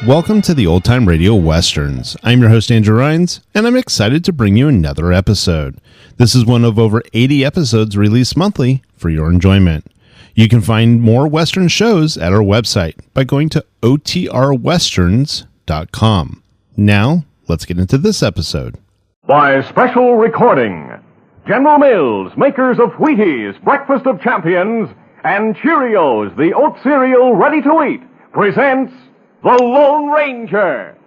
Welcome to the Old Time Radio Westerns. I'm your host, Andrew Rhynes, and I'm excited to bring you another episode. This is one of over 80 episodes released monthly for your enjoyment. You can find more Western shows at our website by going to OTRwesterns.com. Now, let's get into this episode. By special recording, General Mills, makers of Wheaties, Breakfast of Champions, and Cheerios, the oat cereal ready to eat, presents The Lone Ranger.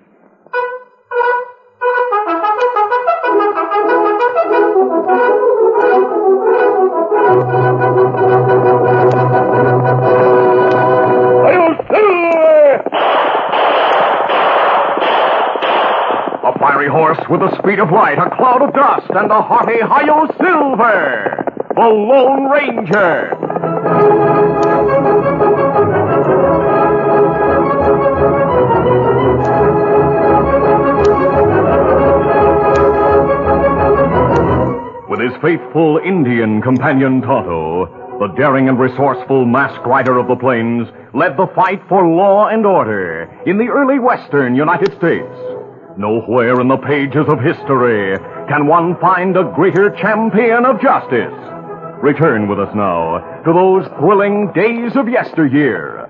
A fiery horse with the speed of light, a cloud of dust, and a hearty Hi-Yo Silver, the Lone Ranger. With his faithful Indian companion Tonto, the daring and resourceful masked rider of the plains led the fight for law and order in the early western United States. Nowhere in the pages of history can one find a greater champion of justice. Return with us now to those thrilling days of yesteryear.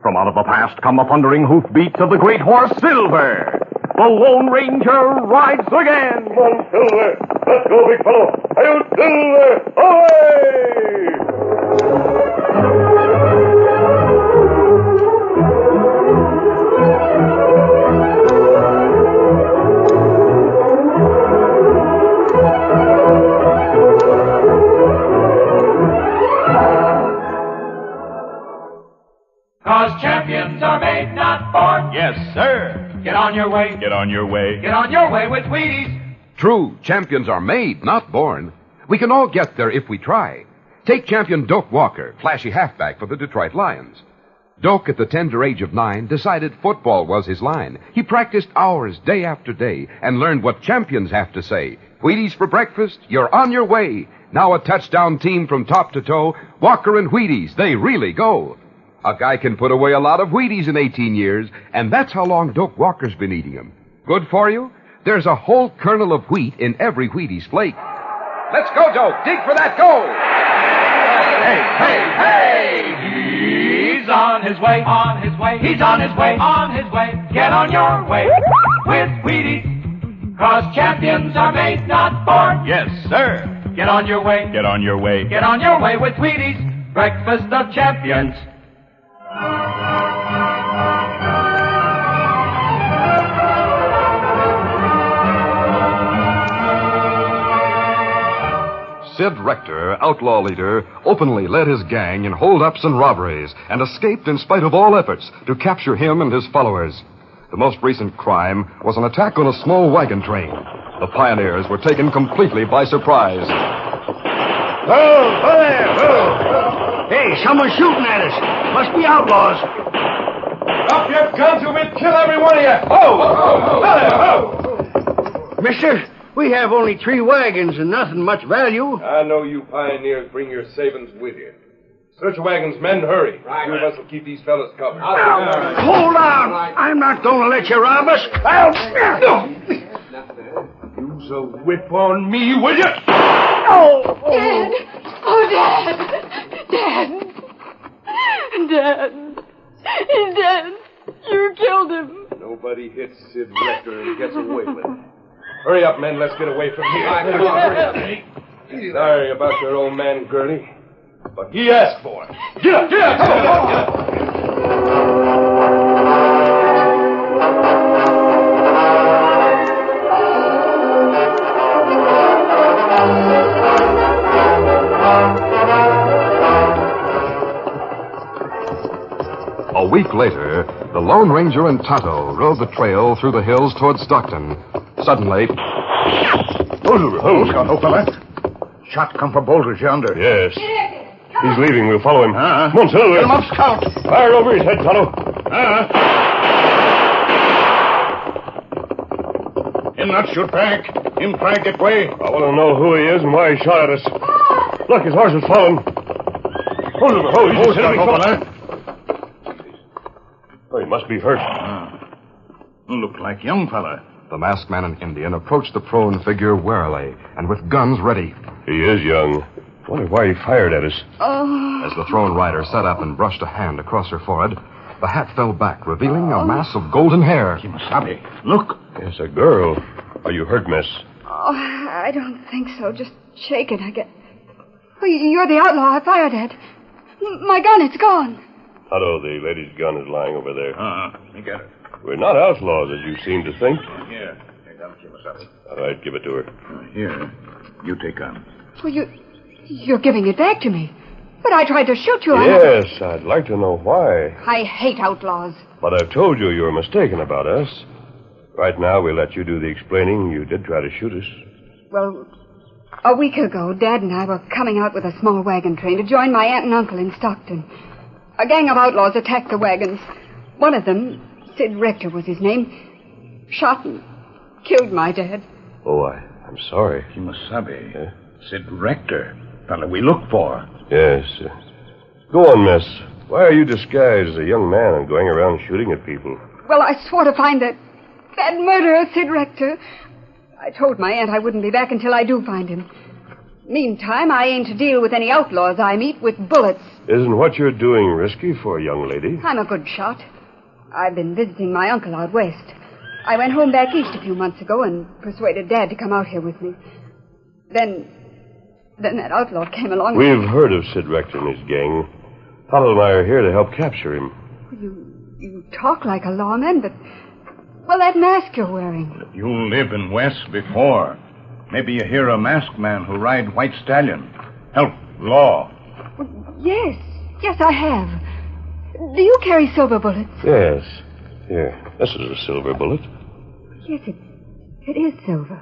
From out of the past come the thundering hoofbeats of the great horse Silver. The Lone Ranger rides again. Come on, Silver. Let's go, big fellow. Hi-yo, Silver. Away! Cause champions are made, not born. Yes, sir. Get on your way. Get on your way. Get on your way with Wheaties. True, champions are made, not born. We can all get there if we try. Take champion Doak Walker, flashy halfback for the Detroit Lions. Doak, at the tender age of 9, decided football was his line. He practiced hours, day after day, and learned what champions have to say. Wheaties for breakfast, you're on your way. Now a touchdown team from top to toe. Walker and Wheaties, they really go. A guy can put away a lot of Wheaties in 18 years, and that's how long Doak Walker's been eating them. Good for you? There's a whole kernel of wheat in every Wheaties flake. Let's go, Doak. Dig for that goal. Hey, he's on his way, on his way. He's on his way, on his way. Get on your way with Wheaties. Cause champions are made, not born. Yes, sir. Get on your way. Get on your way. Get on your way with Wheaties. Breakfast of champions. Sid Rector, outlaw leader, openly led his gang in holdups and robberies and escaped in spite of all efforts to capture him and his followers. The most recent crime was an attack on a small wagon train. The pioneers were taken completely by surprise. Oh, there! Oh. Hey, someone's shooting at us. Must be outlaws. Drop your guns or we'll kill every one of you. Oh! Mister, we have only 3 wagons and nothing much value. I know you pioneers bring your savings with you. Search the wagons, men, hurry. Right. 2 of us will keep these fellas covered. Hold on! I'm not going to let you rob us. Use a whip on me, will you? Oh! Dad! Oh, Dad! Dad! Dad! He's dead. You killed him. Nobody hits Sid Rector and gets away with it. Hurry up, men. Let's get away from here. Come on, hurry up. Sorry about your old man, Gertie, but he asked for it. Get up! Get up! Come on, get up! A week later, the Lone Ranger and Tonto rode the trail through the hills toward Stockton. Suddenly... Oh, Tonto, fella. Shot come from Boulders yonder. Yes. He's leaving. We'll follow him. Come on, Silver. Get him up, Scout. Fire over his head, Tonto. better not shoot back. Him try to get away. I want to know who he is and why he shot at us. Look, his horse is falling. Hold him. Oh, he's Stop over there. Oh, he must be hurt. Look like young fella. The masked man and Indian approached the prone figure warily and with guns ready. He is young. Wonder why he fired at us. As the thrown rider sat up and brushed a hand across her forehead, the hat fell back, revealing a mass of golden hair. Kimasabi, look. Yes, a girl. Are you hurt, miss? Oh, I don't think so. Just shaken, I guess. Oh, you're the outlaw I fired at. My gun, it's gone. Tonto, the lady's gun is lying over there. You get it. We're not outlaws, as you seem to think. Here. Take gun, Kimasabi. All right, give it to her. Here. You take gun. Well, you're giving it back to me. But I tried to shoot you. Yes, I'd like to know why. I hate outlaws. But I've told you were mistaken about us. Right now, we'll let you do the explaining. You did try to shoot us. Well, a week ago, Dad and I were coming out with a small wagon train to join my aunt and uncle in Stockton. A gang of outlaws attacked the wagons. One of them, Sid Rector was his name, shot and killed my dad. Oh, I'm sorry. Kimasabi. Sid Rector. Fella we look for. Yes. Go on, miss. Why are you disguised as a young man and going around shooting at people? Well, I swore to find that murderer, Sid Rector. I told my aunt I wouldn't be back until I do find him. Meantime, I aim to deal with any outlaws I meet with bullets. Isn't what you're doing risky for a young lady? I'm a good shot. I've been visiting my uncle out west. I went home back east a few months ago and persuaded Dad to come out here with me. Then that outlaw came along. We've heard of Sid Rector and his gang. Tonto and I are here to help capture him. You talk like a lawman, but... Well, that mask you're wearing. You live in West before. Maybe you hear a masked man who ride white stallion. Help law. Yes, I have. Do you carry silver bullets? Yes. Here, this is a silver bullet. Yes, it is silver.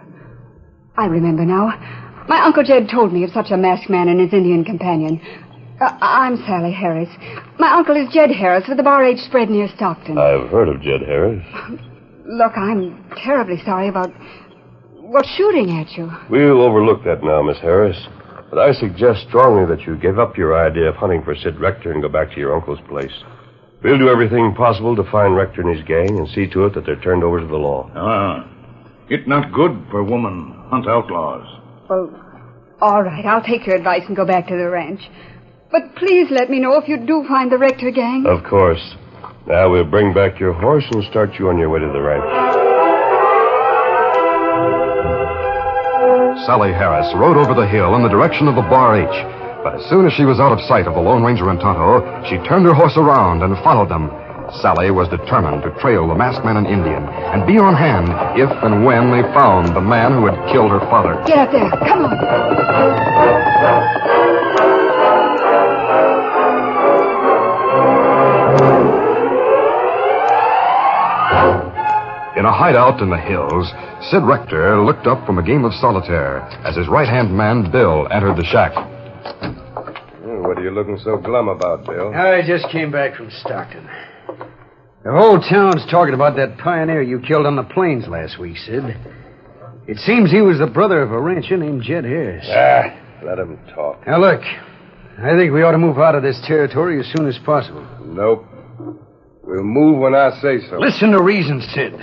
I remember now. My Uncle Jed told me of such a masked man and his Indian companion. I'm Sally Harris. My uncle is Jed Harris with the Bar H spread near Stockton. I've heard of Jed Harris. Look, I'm terribly sorry about shooting at you. We'll overlook that now, Miss Harris. But I suggest strongly that you give up your idea of hunting for Sid Rector and go back to your uncle's place. We'll do everything possible to find Rector and his gang and see to it that they're turned over to the law. It's not good for a woman hunt outlaws. Well, all right. I'll take your advice and go back to the ranch. But please let me know if you do find the Rector gang. Of course. Now we'll bring back your horse and start you on your way to the ranch. Sally Harris rode over the hill in the direction of the Bar H. But as soon as she was out of sight of the Lone Ranger and Tonto, she turned her horse around and followed them. Sally was determined to trail the masked man and Indian and be on hand if and when they found the man who had killed her father. Get up there. Come on. In a hideout in the hills, Sid Rector looked up from a game of solitaire as his right-hand man, Bill, entered the shack. What are you looking so glum about, Bill? I just came back from Stockton. The whole town's talking about that pioneer you killed on the plains last week, Sid. It seems he was the brother of a rancher named Jed Harris. Let him talk. Now, look, I think we ought to move out of this territory as soon as possible. Nope. We'll move when I say so. Listen to reason, Sid.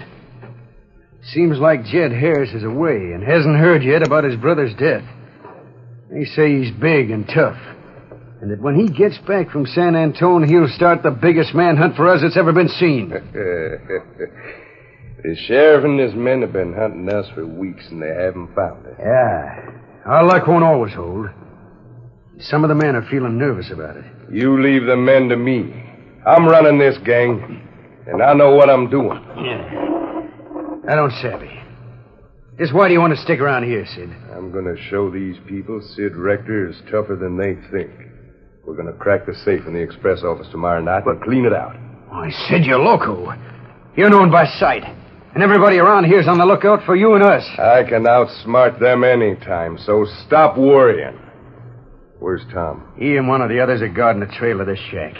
Seems like Jed Harris is away and hasn't heard yet about his brother's death. They say he's big and tough, and that when he gets back from San Antone, he'll start the biggest manhunt for us that's ever been seen. The sheriff and his men have been hunting us for weeks, and they haven't found us. Yeah. Our luck won't always hold. Some of the men are feeling nervous about it. You leave the men to me. I'm running this gang, and I know what I'm doing. Yeah. I don't savvy. Just why do you want to stick around here, Sid? I'm going to show these people Sid Rector is tougher than they think. We're going to crack the safe in the express office tomorrow night and clean it out. Why, Sid, you're loco. You're known by sight. And everybody around here's on the lookout for you and us. I can outsmart them anytime, so stop worrying. Where's Tom? He and one of the others are guarding the trail of this shack.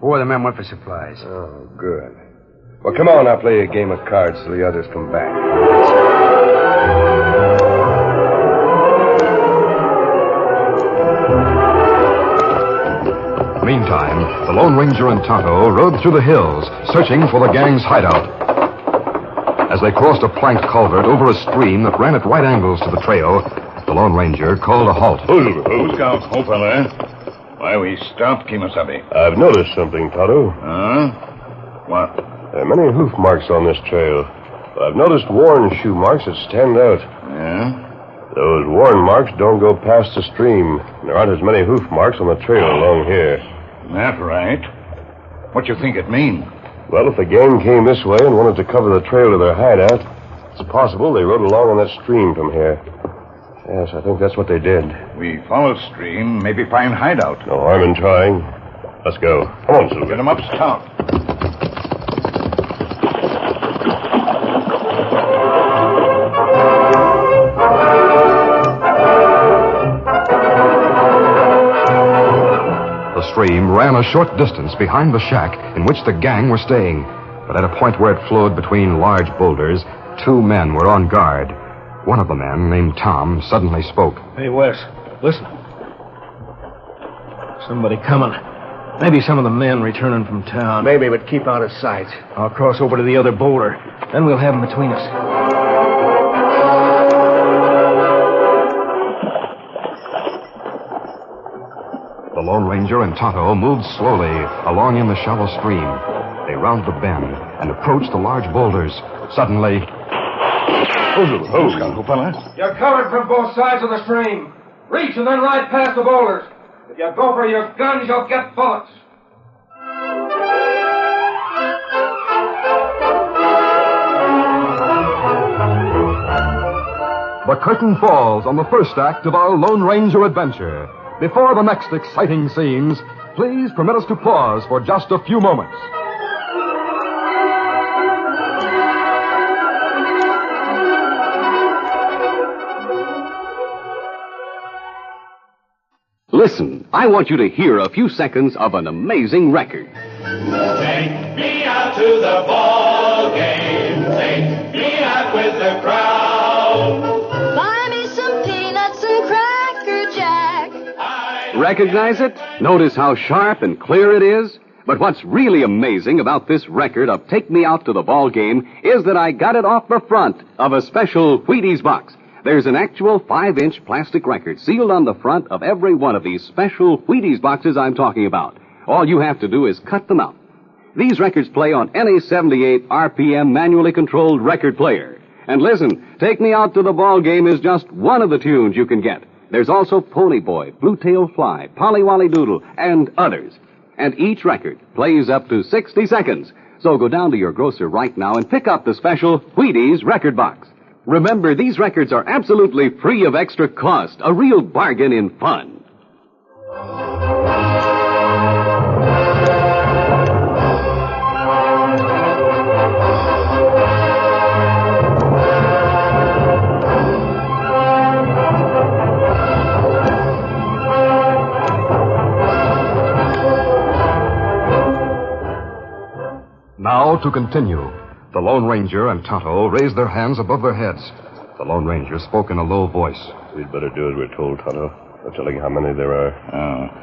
4 of the men went for supplies. Oh, good. Well, come on, I'll play a game of cards till the others come back. the Lone Ranger and Tonto rode through the hills, searching for the gang's hideout. As they crossed a planked culvert over a stream that ran at right angles to the trail, the Lone Ranger called a halt. Who's got fella? Why we stopped, Kimasabi? I've noticed something, Tonto. Huh? What? There are many hoof marks on this trail, but I've noticed worn shoe marks that stand out. Yeah? Those worn marks don't go past the stream. There aren't as many hoof marks on the trail along here. That right. What you think it mean? Well, if the gang came this way and wanted to cover the trail to their hideout, it's possible they rode along on that stream from here. Yes, I think that's what they did. We follow stream, maybe find hideout. No harm in trying. Let's go. Come on, Silver. Get them up stout. The stream ran a short distance behind the shack in which the gang were staying. But at a point where it flowed between large boulders, 2 men were on guard. One of the men, named Tom, suddenly spoke. Hey, Wes, listen. Somebody coming. Maybe some of the men returning from town. Maybe, but keep out of sight. I'll cross over to the other boulder. Then we'll have them between us. The Lone Ranger and Tonto moved slowly along in the shallow stream. They rounded the bend and approached the large boulders. Suddenly... fella? You're covered from both sides of the stream. Reach and then ride past the boulders. If you go for your guns, you'll get bullets. The curtain falls on the first act of our Lone Ranger adventure. Before the next exciting scenes, please permit us to pause for just a few moments. Listen, I want you to hear a few seconds of an amazing record. Take me out to the ball game. Take me out with the crowd. Buy me some peanuts and Cracker Jack. Recognize it? Notice how sharp and clear it is? But what's really amazing about this record of Take Me Out to the Ball Game is that I got it off the front of a special Wheaties box. There's an actual 5-inch plastic record sealed on the front of every one of these special Wheaties boxes I'm talking about. All you have to do is cut them out. These records play on any 78 RPM manually controlled record player. And listen, Take Me Out to the Ball Game is just one of the tunes you can get. There's also Pony Boy, Blue Tail Fly, Polly Wolly Doodle, and others. And each record plays up to 60 seconds. So go down to your grocer right now and pick up the special Wheaties record box. Remember, these records are absolutely free of extra cost, a real bargain in fun. Now to continue. The Lone Ranger and Tonto raised their hands above their heads. The Lone Ranger spoke in a low voice. We'd better do as we're told, Tonto. I'm telling you how many there are.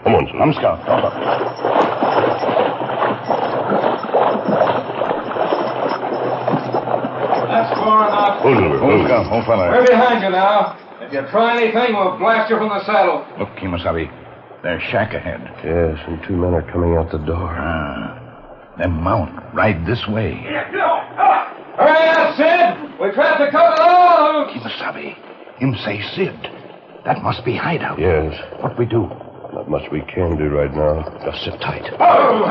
Come on, Slim. Scout. Come on. That's far enough. Hold, fella. We're behind you now. If you try anything, we'll blast you from the saddle. Look, Kimasabi. There's shack ahead. Yes, and 2 men are coming out the door. Them mount. Ride this way. Hurry up, Sid! We tried to cut it all. Kimasabi. Him say Sid. That must be hideout. Yes. What we do? Not much we can do right now. Just sit tight. Hold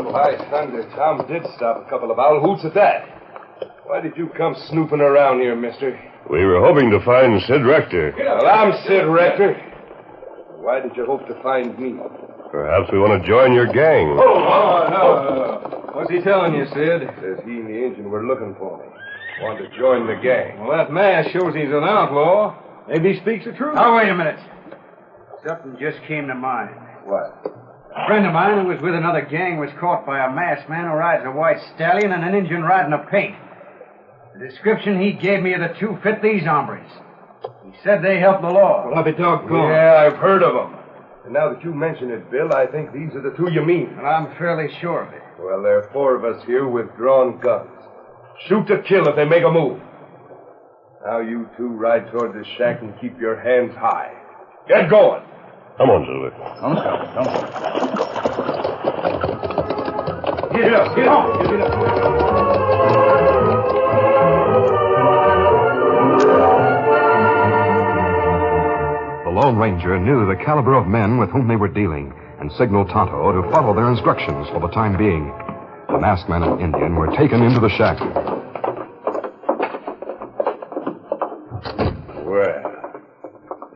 on. By thunder, Tom did stop a couple of owl hoots at that. Why did you come snooping around here, mister? We were hoping to find Sid Rector. Well, I'm Sid Rector. Why did you hope to find me? Perhaps we want to join your gang. No. What's he telling you, Sid? Says he and the engine were looking for me. Want to join the gang. Well, that mask shows he's an outlaw. Maybe he speaks the truth. Oh, wait a minute. Something just came to mind. What? A friend of mine who was with another gang was caught by a masked man who rides a white stallion and an Indian riding a paint. The description he gave me of the two fit these hombres. He said they helped the law. Well, I'll be doggone. Yeah, I've heard of them. And now that you mention it, Bill, I think these are the two you mean. And I'm fairly sure of it. Well, there are 4 of us here with drawn guns. Shoot to kill if they make a move. Now you two ride toward this shack and keep your hands high. Get going. Come on, Silver. Come, Scout. Come. Get it up. Get it up. Get it up. The Lone Ranger knew the caliber of men with whom they were dealing and signaled Tonto to follow their instructions for the time being. The masked man and Indian were taken into the shack. Well,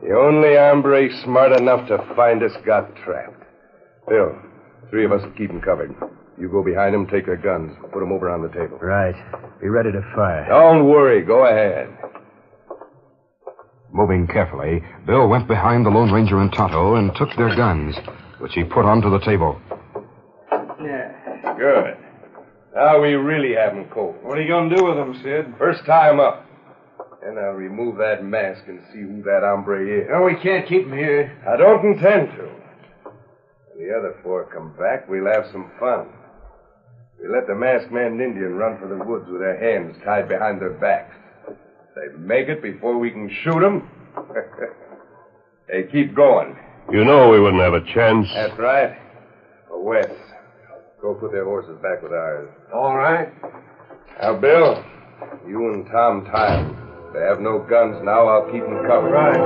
the only hombre smart enough to find us got trapped. Bill, 3 of us will keep him covered. You go behind him, take their guns. Put them over on the table. Right. Be ready to fire. Don't worry. Go ahead. Moving carefully, Bill went behind the Lone Ranger and Tonto and took their guns, which he put onto the table. Yeah. Good. Now we really have them cold. What are you going to do with them, Sid? First tie him up. Then I'll remove that mask and see who that hombre is. No, we can't keep him here. I don't intend to. When the other 4 come back, we'll have some fun. We let the masked man and Indian run for the woods with their hands tied behind their backs. If they make it before we can shoot them, they keep going. You know we wouldn't have a chance. That's right. Wes, go put their horses back with ours. All right. Now, Bill, you and Tom tie them. They have no guns now. I'll keep them covered. Right.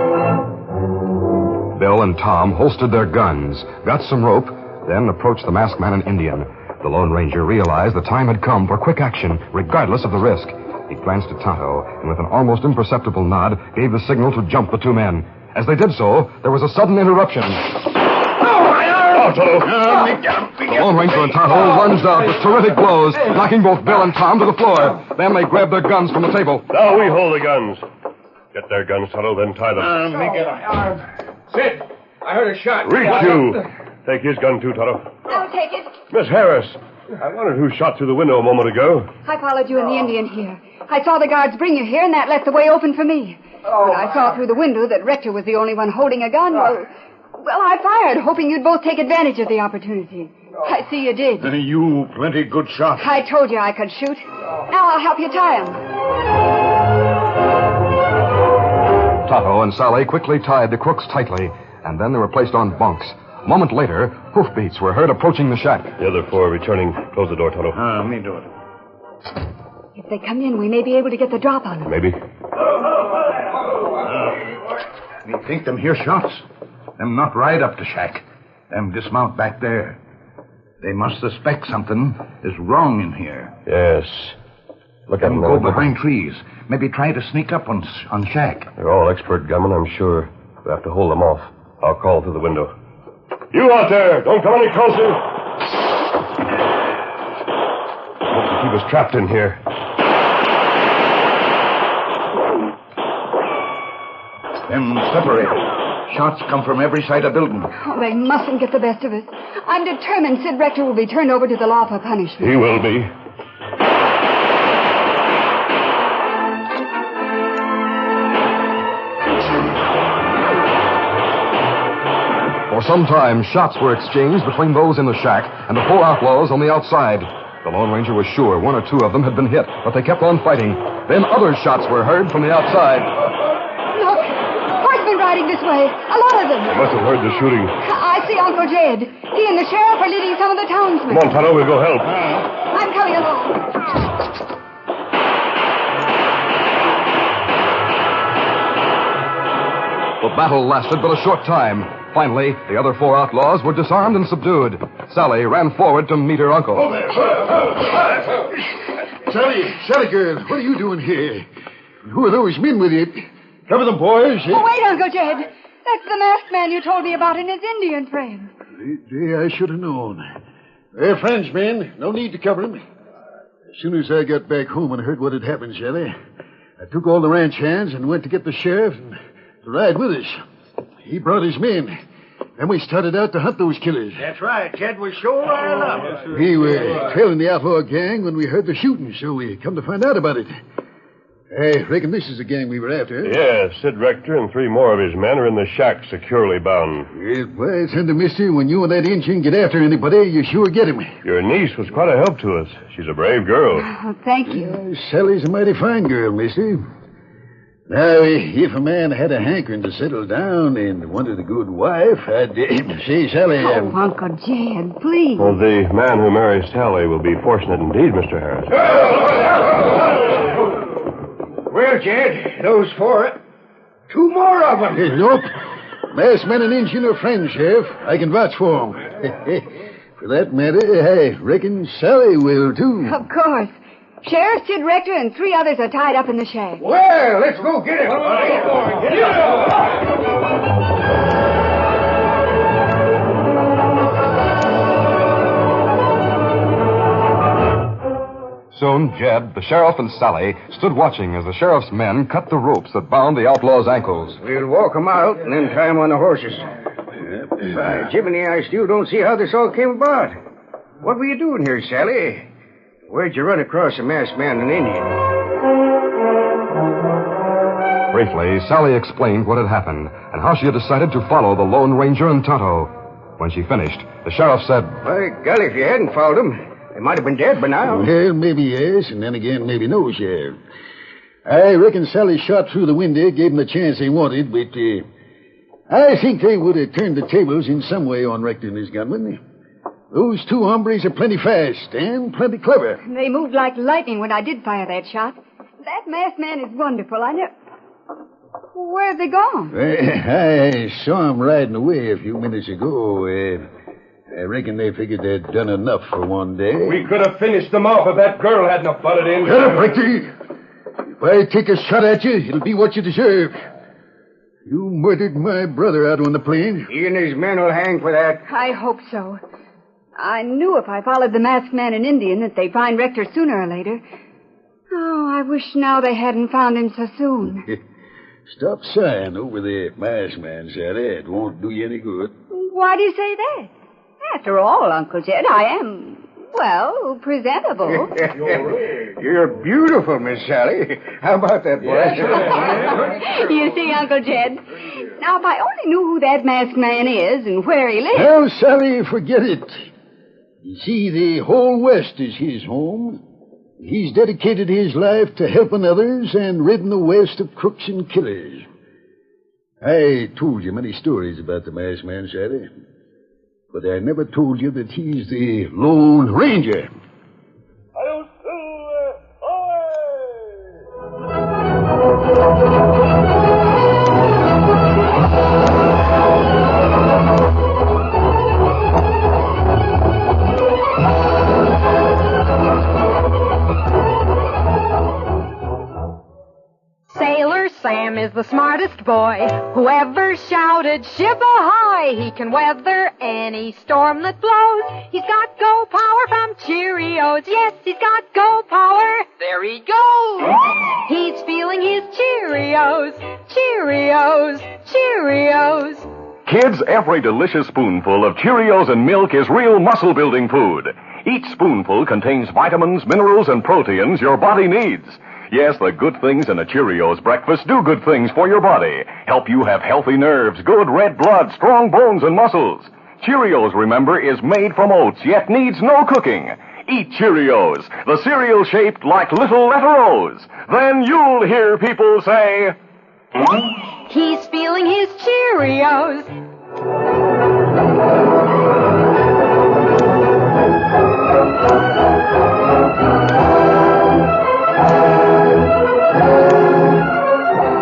Bill and Tom holstered their guns, got some rope, then approached the masked man and Indian. The Lone Ranger realized the time had come for quick action, regardless of the risk. He glanced at Tonto, and with an almost imperceptible nod, gave the signal to jump the 2 men. As they did so, there was a sudden interruption. Tonto! The Lone Ranger and Tonto lunged out with terrific blows, knocking both Bill and Tom to the floor. Then they grabbed their guns from the table. Now we hold the guns. Get their guns, Tonto, then tie them. Sid, I heard a shot. Reach you. Take his gun, too, Tonto. I'll take it. Miss Harris, I wondered who shot through the window a moment ago. I followed you and the Indian here. I saw the guards bring you here, and that left the way open for me. When I saw through the window that Rector was the only one holding a gun, well, I fired, hoping you'd both take advantage of the opportunity. I see you did. You plenty good shot. I told you I could shoot. Now I'll help you tie him. Tonto and Sally quickly tied the crooks tightly, and then they were placed on bunks. A moment later, hoofbeats were heard approaching the shack. The other 4 are returning. Close the door, Tonto. Me do it. If they come in, we may be able to get the drop on them. Maybe. Me think them hear shots. Them not ride up the shack. Them dismount back there. They must suspect something is wrong in here. Yes. Look at them. Go behind trees. Maybe try to sneak up on shack. They're all expert gunmen, I'm sure. We'll have to hold them off. I'll call through the window. You out there! Don't come any closer! Hope to keep us trapped in here. Them separate. Shots come from every side of building. Oh, they mustn't get the best of us. I'm determined Sid Rector will be turned over to the law for punishment. He will be. For some time, shots were exchanged between those in the shack and the 4 outlaws on the outside. The Lone Ranger was sure 1 or 2 of them had been hit, but they kept on fighting. Then other shots were heard from the outside. Look, horsemen riding this way. A lot of them. They must have heard the shooting. I see Uncle Jed. He and the sheriff are leading some of the townsmen. Come on, Tonto, we'll go help. I'm coming along. The battle lasted but a short time. Finally, the other 4 outlaws were disarmed and subdued. Sally ran forward to meet her uncle. Sally girl, what are you doing here? Who are those men with you? Cover them, boys. Oh, wait, Uncle Jed. That's the masked man you told me about and his Indian friend. I should have known. They're friends, men. No need to cover them. As soon as I got back home and heard what had happened, Sally, I took all the ranch hands and went to get the sheriff and to ride with us. He brought his men. Then we started out to hunt those killers. That's right. Jed was sure riled up. We were trailing the outlaw gang when we heard the shooting, so we come to find out about it. Hey, reckon this is the gang we were after. Yeah, Sid Rector and 3 more of his men are in the shack securely bound. Yeah, well, Thunder Mister, when you and that Injun get after anybody, you sure get him. Your niece was quite a help to us. She's a brave girl. Oh, thank you. Sally's a mighty fine girl, mister. Now, if a man had a hankering to settle down and wanted a good wife, I'd say, Sally... Oh, Uncle Jed, please. Well, the man who marries Sally will be fortunate indeed, Mr. Harris. Well, Jed, those 4. 2 more of them. Nope. Masked man and Injun are friends, Sheriff. I can vouch for them. For that matter, I reckon Sally will, too. Of course. Sheriff, Sid Rector, and 3 others are tied up in the shack. Well, let's go get him. Soon, Jed, the sheriff, and Sally stood watching as the sheriff's men cut the ropes that bound the outlaw's ankles. We'll walk 'em out and then tie 'em on the horses. By Jiminy, I still don't see how this all came about. What were you doing here, Sally? Where'd you run across a masked man and Indian? Briefly, Sally explained what had happened and how she had decided to follow the Lone Ranger and Tonto. When she finished, the sheriff said, By golly, if you hadn't followed 'em, they might have been dead by now. Well, maybe yes, and then again, maybe no, Sheriff. I reckon Sally shot through the window, gave them the chance they wanted, but I think they would have turned the tables in some way on Rector and his gunman. Those 2 hombres are plenty fast and plenty clever. They moved like lightning when I did fire that shot. That masked man is wonderful. I never... Where have they gone? I saw them riding away a few minutes ago. I reckon they figured they'd done enough for one day. We could have finished them off if that girl hadn't have butted in. Shut up, Rector. If I take a shot at you, it'll be what you deserve. You murdered my brother out on the plain. He and his men will hang for that. I hope so. I knew if I followed the masked man and Indian that they'd find Rector sooner or later. Oh, I wish now they hadn't found him so soon. Stop sighing over the masked man, Sally. It won't do you any good. Why do you say that? After all, Uncle Jed, I am, well, presentable. You're beautiful, Miss Sally. How about that, boy? You see, Uncle Jed, now if I only knew who that masked man is and where he lives... Well, Sally, forget it. You see, the whole West is his home. He's dedicated his life to helping others and ridding the West of crooks and killers. I told you many stories about the masked man, Sally. But I never told you that he's the Lone Ranger. Sailor Sam is the smartest boy who ever shouted ship ahoy. He can weather any storm that blows. He's got go power from Cheerios. Yes, he's got go power. There he goes. He's feeling his Cheerios. Cheerios. Cheerios. Kids, every delicious spoonful of Cheerios and milk is real muscle-building food. Each spoonful contains vitamins, minerals, and proteins your body needs. Yes, the good things in a Cheerios breakfast do good things for your body. Help you have healthy nerves, good red blood, strong bones, and muscles. Cheerios, remember, is made from oats, yet needs no cooking. Eat Cheerios, the cereal shaped like little letter O's. Then you'll hear people say... He's feeling his Cheerios.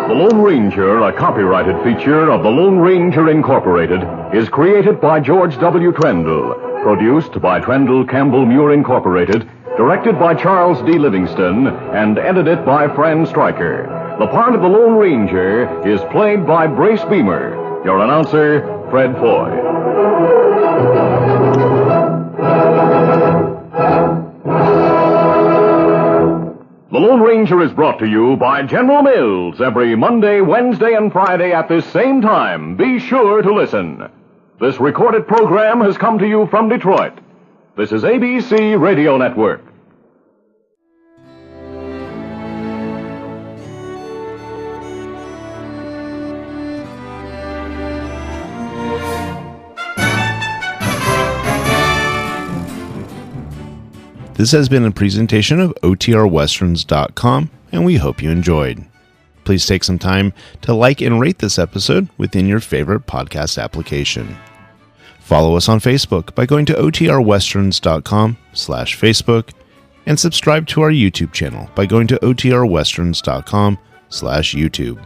The Lone Ranger, a copyrighted feature of the Lone Ranger Incorporated, is created by George W. Trendle, produced by Trendle Campbell Muir Incorporated, directed by Charles D. Livingston, and edited by Fran Striker. The part of the Lone Ranger is played by Brace Beemer. Your announcer, Fred Foy. The Lone Ranger is brought to you by General Mills every Monday, Wednesday, and Friday at this same time. Be sure to listen. This recorded program has come to you from Detroit. This is ABC Radio Network. This has been a presentation of OTRWesterns.com, and we hope you enjoyed. Please take some time to like and rate this episode within your favorite podcast application. Follow us on Facebook by going to OTRWesterns.com/Facebook, and subscribe to our YouTube channel by going to OTRWesterns.com/YouTube.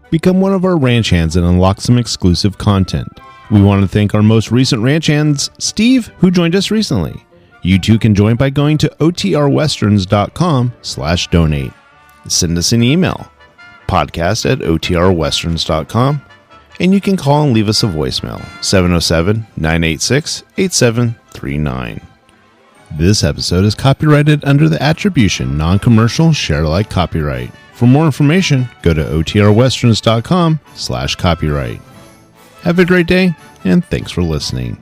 Become one of our ranch hands and unlock some exclusive content. We want to thank our most recent ranch hands, Steve, who joined us recently. You too can join by going to OTRWesterns.com/donate. Send us an email, podcast@OTRWesterns.com, and you can call and leave us a voicemail, 707-986-8739. This episode is copyrighted under the attribution non-commercial share-alike copyright. For more information, go to OTRWesterns.com/copyright. Have a great day, and thanks for listening.